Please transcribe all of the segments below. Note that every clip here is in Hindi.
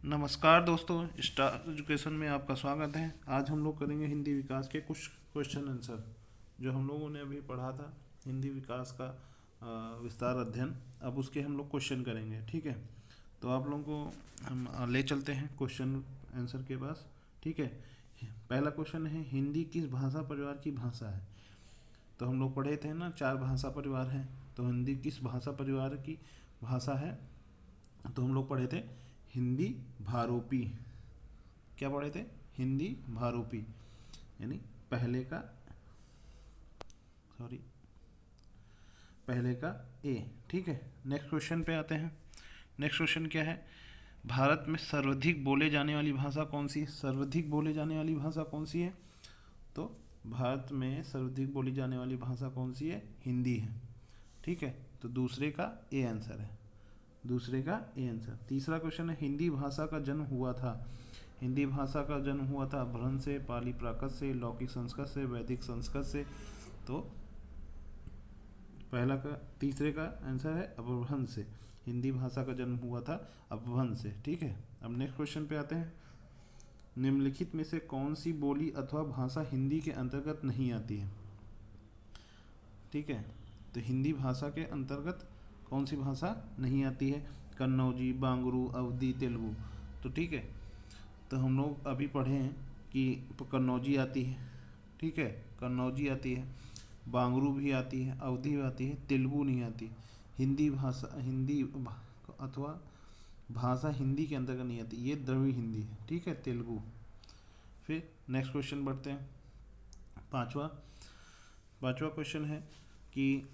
नमस्कार दोस्तों, स्टार एजुकेशन में आपका स्वागत है। आज हम लोग करेंगे हिंदी विकास के कुछ क्वेश्चन आंसर जो हम लोगों ने अभी पढ़ा था। हिंदी विकास का विस्तार अध्ययन, अब उसके हम लोग क्वेश्चन करेंगे। ठीक है, तो आप लोगों को हम ले चलते हैं क्वेश्चन आंसर के पास। ठीक है, पहला क्वेश्चन है, हिंदी किस भाषा परिवार की भाषा है? तो हम लोग पढ़े थे ना, 4 भाषा परिवार हैं। तो हिंदी किस भाषा परिवार की भाषा है? तो हम लोग पढ़े थे हिंदी भारोपी। क्या पढ़े थे? हिंदी भारोपी, यानी पहले का, सॉरी, पहले का ए। ठीक है, नेक्स्ट क्वेश्चन पे आते हैं। नेक्स्ट क्वेश्चन क्या है? भारत में सर्वाधिक बोले जाने वाली भाषा कौन सी है? सर्वाधिक बोले जाने वाली भाषा कौन सी है? तो भारत में सर्वाधिक बोली जाने वाली भाषा कौन सी है? हिंदी है। ठीक है, तो दूसरे का ए आंसर है। दूसरे का ए आंसर। तीसरा क्वेश्चन है, हिंदी भाषा का जन्म हुआ था। हिंदी भाषा का जन्म हुआ था अपभ्रंश से, पाली प्राकृत से, लौकिक संस्कृत से, वैदिक संस्कृत से। तो पहला का, तीसरे का आंसर है अपभ्रंश से। हिंदी भाषा का जन्म हुआ था अपभ्रंश से। ठीक है, अब नेक्स्ट क्वेश्चन पे आते हैं। निम्नलिखित में से कौन सी बोली अथवा भाषा हिंदी के अंतर्गत नहीं आती है? ठीक है, तो हिंदी भाषा के अंतर्गत कौन सी भाषा नहीं आती है? कन्नौजी, बांगरू, अवधी, तेलुगु। तो ठीक है, तो हम लोग अभी पढ़े हैं कि कन्नौजी आती है। ठीक है, कन्नौजी आती है, बांगरू भी आती है, अवधी भी आती है, तेलुगु नहीं आती। हिंदी भाषा, अथवा भाषा हिंदी के अंतर्गत नहीं आती, ये द्रविड़ हिंदी है। ठीक है, तेलुगु। फिर नेक्स्ट क्वेश्चन बढ़ते हैं। पांचवा पांचवा क्वेश्चन है कि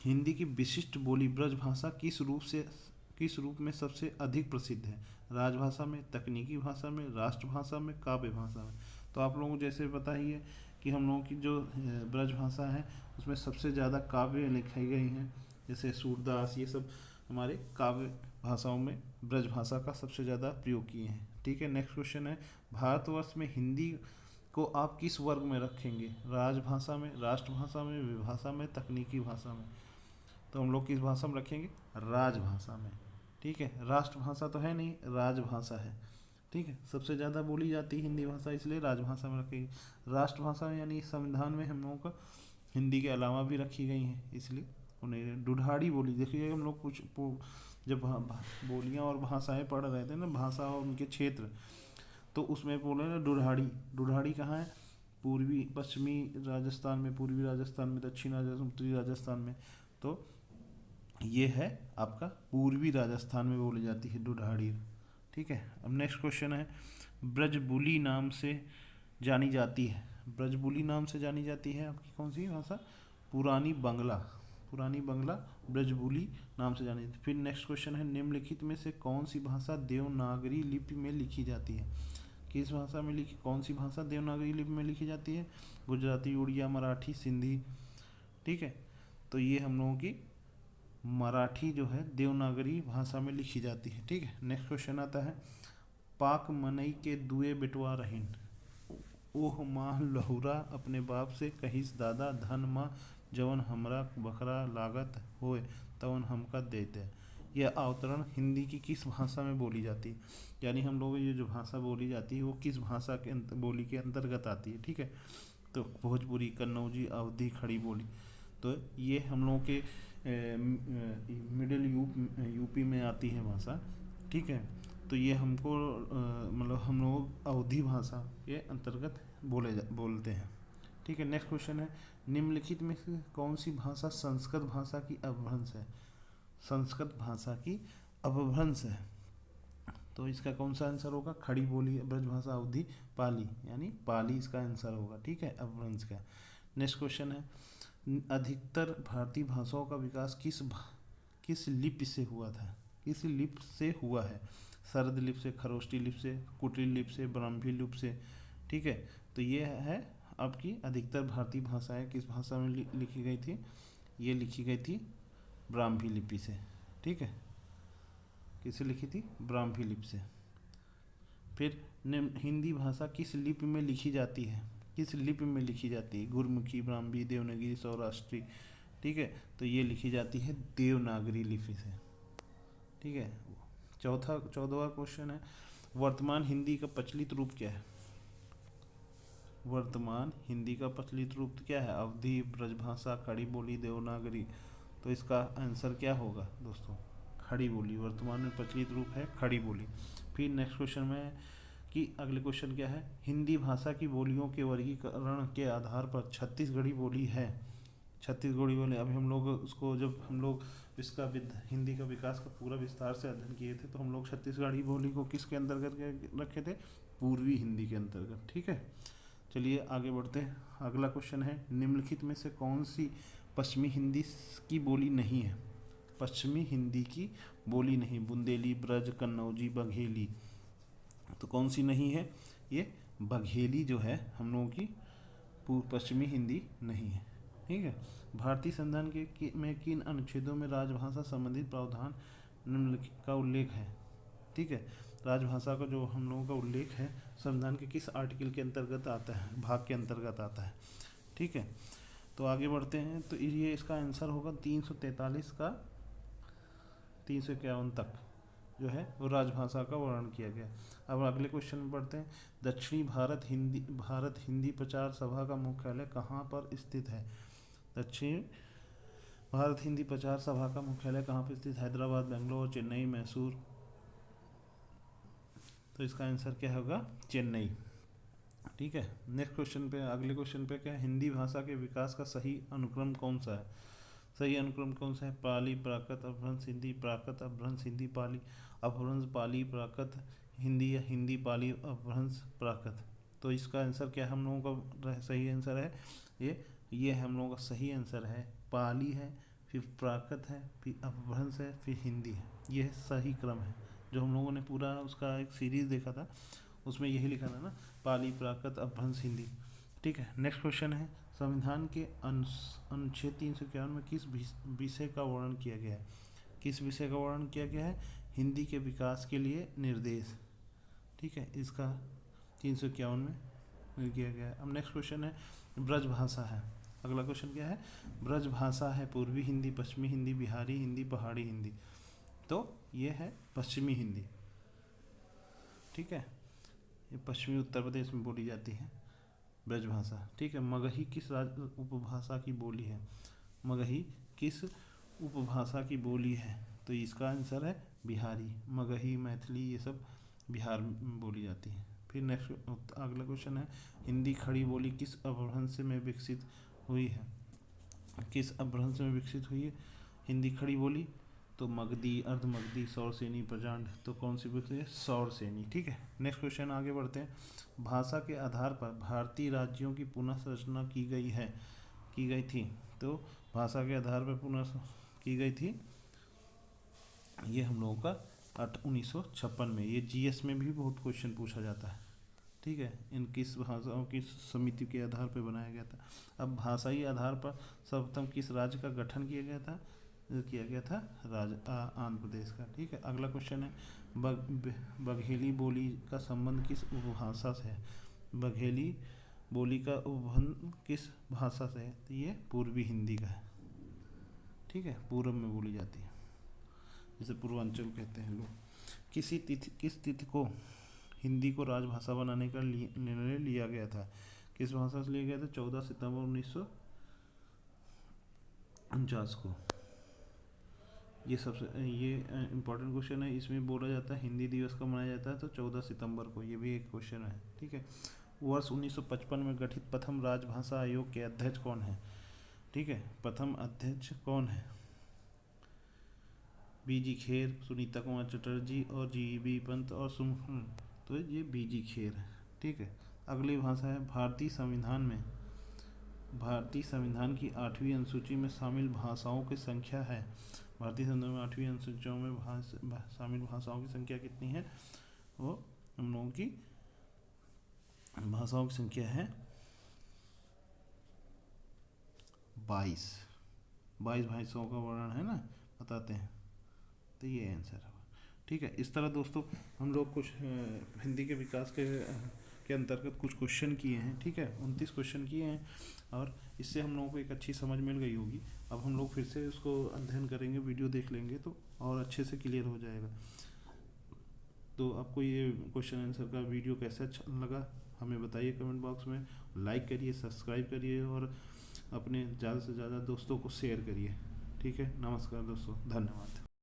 हिंदी की विशिष्ट बोली ब्रज भाषा किस रूप में सबसे अधिक प्रसिद्ध है? राजभाषा में, तकनीकी भाषा में, राष्ट्रभाषा में, काव्य भाषा में। तो आप लोगों को जैसे पता ही है कि हम लोगों की जो ब्रज भाषा है उसमें सबसे ज़्यादा काव्य लिखाई गई हैं, जैसे सूरदास, ये सब हमारे काव्य भाषाओं में ब्रज भाषा का सबसे ज़्यादा प्रयोग किए हैं। ठीक है, नेक्स्ट क्वेश्चन है, भारतवर्ष में हिंदी को आप किस वर्ग में रखेंगे? राजभाषा में, राष्ट्रभाषा में, विभाषा में, तकनीकी भाषा में। तो हम लोग किस भाषा में रखेंगे? राजभाषा में। ठीक है, राष्ट्रभाषा तो है नहीं, राजभाषा है। ठीक है, सबसे ज़्यादा बोली जाती है हिंदी भाषा, इसलिए राजभाषा में रखेगी। राष्ट्रभाषा यानी संविधान में हम लोगों का हिंदी के अलावा भी रखी गई हैं, इसलिए उन्हें दुढ़ाड़ी बोली। देखिए, हम लोग कुछ जब बोलियाँ और भाषाएं पढ़ रहे थे ना, भाषा और उनके क्षेत्र, तो उसमें बोले ना दुढ़ाड़ी। दुढ़ाड़ी कहाँ है? पूर्वी पश्चिमी राजस्थान में, पूर्वी राजस्थान में, दक्षिण राजस्थान, उत्तरी राजस्थान में। तो ये है आपका पूर्वी राजस्थान में बोली जाती है दुढ़ाड़ी। ठीक है, अब नेक्स्ट क्वेश्चन है, ब्रजबुली नाम से जानी जाती है। ब्रजबुली नाम से जानी जाती है आपकी कौन सी भाषा? पुरानी बंगला। पुरानी बंगला ब्रजबुली नाम से जानी जाती है। फिर नेक्स्ट क्वेश्चन है, निम्नलिखित में से कौन सी भाषा देवनागरी लिपि में लिखी जाती है? किस भाषा में लिखी, कौन सी भाषा देवनागरी लिपि में लिखी जाती है? गुजराती, उड़िया, मराठी, सिंधी। ठीक है, तो ये हम लोगों की मराठी जो है देवनागरी भाषा में लिखी जाती है। ठीक है, नेक्स्ट क्वेश्चन आता है, पाक मनई के दुए बिटवा रहीन। ओह माह लहुरा अपने बाप से कहिस दादा, धन माँ जवन हमरा बखरा लागत होए तवन हमका देते। यह अवतरण हिंदी की किस भाषा में बोली जाती है? यानी हम लोग ये जो भाषा बोली जाती है वो किस भाषा के बोली के अंतर्गत आती है? ठीक है, तो भोजपुरी, कन्नौजी, अवधी, खड़ी बोली। तो ये हम लोगों के मिडिल यूपी में आती है भाषा। ठीक है, तो ये हमको मतलब हम लोग अवधी भाषा के अंतर्गत बोलते हैं। ठीक है, नेक्स्ट क्वेश्चन है, निम्नलिखित में से कौन सी भाषा संस्कृत भाषा की अपभ्रंश है? संस्कृत भाषा की अपभ्रंश है, तो इसका कौन सा आंसर होगा? खड़ी बोली, ब्रजभाषा, अवधी, पाली, यानी पाली इसका आंसर होगा। ठीक है, अपभ्रंश का। नेक्स्ट क्वेश्चन है, अधिकतर भारतीय भाषाओं का विकास किस लिपि से हुआ था? किस लिपि से हुआ है? सरद लिपि से, खरोष्टी लिपि से, कुटिल लिपि से, ब्राह्मी लिपि से। ठीक है, तो ये है आपकी अधिकतर भारतीय भाषाएं किस भाषा में लिखी गई थी? ये लिखी गई थी ब्राह्मी लिपि से। ठीक है, किसे लिखी थी? ब्राह्मी लिपि से। फिर हिंदी भाषा किस लिपि में लिखी जाती है? किस लिपि में लिखी जाती है? गुरमुखी, ब्राह्मी, देवनागरी, सौराष्ट्री। ठीक है, तो ये लिखी जाती है देवनागरी लिपि से। ठीक है, चौदहवां क्वेश्चन है, वर्तमान हिंदी का प्रचलित रूप क्या है? वर्तमान हिंदी का प्रचलित रूप क्या है? अवधी, ब्रजभाषा, खड़ी बोली, देवनागरी। तो इसका आंसर क्या होगा दोस्तों? खड़ी बोली। वर्तमान में प्रचलित रूप है खड़ी बोली। फिर नेक्स्ट क्वेश्चन में कि अगले क्वेश्चन क्या है, हिंदी भाषा की बोलियों के वर्गीकरण के आधार पर छत्तीसगढ़ी बोली है। छत्तीसगढ़ी बोली, अभी हम लोग उसको जब हम लोग इसका हिंदी का विकास का पूरा विस्तार से अध्ययन किए थे तो हम लोग छत्तीसगढ़ी बोली को किसके अंतर्गत रखे थे? पूर्वी हिंदी के अंतर्गत। ठीक है, चलिए आगे बढ़ते हैं। अगला क्वेश्चन है, निम्नलिखित में से कौन सी पश्चिमी हिंदी की बोली नहीं है? पश्चिमी हिंदी की बोली नहीं, बुंदेली, ब्रज, कन्नौजी, बघेली। तो कौन सी नहीं है? ये बघेली जो है हम लोगों की पश्चिमी हिंदी नहीं है। ठीक है, भारतीय संविधान में किन अनुच्छेदों में राजभाषा संबंधित प्रावधान निम्नलिखित का उल्लेख है? ठीक है, राजभाषा का जो हम लोगों का उल्लेख है संविधान के किस आर्टिकल के अंतर्गत आता है? भाग के अंतर्गत आता है। ठीक है, तो आगे बढ़ते हैं। तो ये इसका आंसर होगा 343 का 351 तक जो है वो राजभाषा का वर्णन किया गया। अब अगले क्वेश्चन में बढ़ते हैं। दक्षिणी भारत हिंदी प्रचार सभा का मुख्यालय कहाँ पर स्थित है? दक्षिण भारत हिंदी प्रचार सभा का मुख्यालय कहाँ पर स्थित? हैदराबाद, बेंगलोर, चेन्नई, मैसूर। तो इसका आंसर क्या होगा? चेन्नई। ठीक है, नेक्स्ट क्वेश्चन पे, अगले क्वेश्चन पे क्या है, हिंदी भाषा के विकास का सही अनुक्रम कौन सा है? सही अनुक्रम कौन सा है? पाली, प्राकृत, अपभ्रंश हिंदी, प्राकृत, अपभ्रंश हिंदी, पाली, अपभ्रंश पाली, प्राकृत हिंदी या हिंदी पाली, अपभ्रंश प्राकृत। तो इसका आंसर क्या हम लोगों का सही आंसर है? ये हम लोगों का सही आंसर है पाली है, फिर प्राकृत है, फिर अपभ्रंश है, फिर हिंदी है। यह सही क्रम है। जो हम लोगों ने पूरा उसका एक सीरीज देखा था उसमें यही लिखा था ना, पाली, प्राकृत, अपभ्रंश, हिंदी। ठीक है, नेक्स्ट क्वेश्चन है, संविधान के अनुच्छेद 351 में किस विषय का वर्णन किया गया है? किस विषय का वर्णन किया गया है? हिंदी के विकास के लिए निर्देश। ठीक है, इसका 351 में किया गया है। अब नेक्स्ट क्वेश्चन है, ब्रजभाषा है। अगला क्वेश्चन क्या है? ब्रजभाषा है पूर्वी हिंदी, पश्चिमी हिंदी, बिहारी हिंदी, पहाड़ी हिंदी। तो ये है पश्चिमी हिंदी। ठीक है, ये पश्चिमी उत्तर प्रदेश में बोली जाती है ब्रजभाषा। ठीक है, मगही किस उपभाषा की बोली है? मगही किस उपभाषा की बोली है? तो इसका आंसर है बिहारी। मगही, मैथिली ये सब बिहार में बोली जाती है। फिर नेक्स्ट अगला क्वेश्चन है, हिंदी खड़ी बोली किस अपभ्रंश में विकसित हुई है? किस अपभ्रंश में विकसित हुई है हिंदी खड़ी बोली? तो मगधी, अर्धमगधी, सौरसेनी, प्रजांड। तो कौन सी बुक है? सौरसेनी। ठीक है, नेक्स्ट क्वेश्चन आगे बढ़ते हैं। भाषा के आधार पर भारतीय राज्यों की पुनः संरचना की गई थी। तो भाषा के आधार पर पुनः की गई थी, ये हम लोगों का 1956 में। ये जीएस में भी बहुत क्वेश्चन पूछा जाता है। ठीक है, इन किस भाषाओं की समिति के आधार पर बनाया गया था? अब भाषाई आधार पर सर्वप्रथम किस राज्य का गठन किया गया था? आंध्र प्रदेश का। ठीक है, अगला क्वेश्चन है, बघेली बोली का संबंध किस उपभाषा से है? बघेली बोली का उद्भव किस भाषा से है? तो ये पूर्वी हिंदी का है। ठीक है, पूर्व में बोली जाती है, जिसे पूर्वांचल कहते हैं लोग। किस तिथि को हिंदी को राजभाषा बनाने का निर्णय लिया गया था? किस भाषा से लिया गया था? 14 सितंबर 1949 को। ये इम्पोर्टेंट क्वेश्चन है। इसमें बोला जाता है हिंदी दिवस कब मनाया जाता है? तो 14 सितंबर को। ये भी एक क्वेश्चन है। ठीक है, वर्ष 1955 में गठित प्रथम राजभाषा आयोग के अध्यक्ष कौन है? ठीक है, प्रथम अध्यक्ष कौन है? बीजी खेर, सुनीता कुमार चटर्जी और जीबी पंत और तो ये बीजी खेर है। ठीक है, अगली भाषा है, भारतीय संविधान की 8वीं अनुसूची में शामिल भाषाओं की संख्या है। भारतीय संविधान में 8वीं अनुसूचियों में शामिल भाषाओं की संख्या कितनी है? वो हम लोगों की भाषाओं की संख्या है 22 भाषाओं का वर्णन है ना, बताते हैं। तो ये आंसर है। ठीक है, इस तरह दोस्तों हम लोग कुछ हिंदी के विकास के अंतर्गत कुछ क्वेश्चन किए हैं। ठीक है, 29 क्वेश्चन किए हैं और इससे हम लोगों को एक अच्छी समझ मिल गई होगी। अब हम लोग फिर से उसको अध्ययन करेंगे, वीडियो देख लेंगे तो और अच्छे से क्लियर हो जाएगा। तो आपको ये क्वेश्चन आंसर का वीडियो कैसा अच्छा लगा हमें बताइए कमेंट बॉक्स में। लाइक करिए, सब्सक्राइब करिए और अपने ज़्यादा से ज़्यादा दोस्तों को शेयर करिए। ठीक है, नमस्कार दोस्तों, धन्यवाद।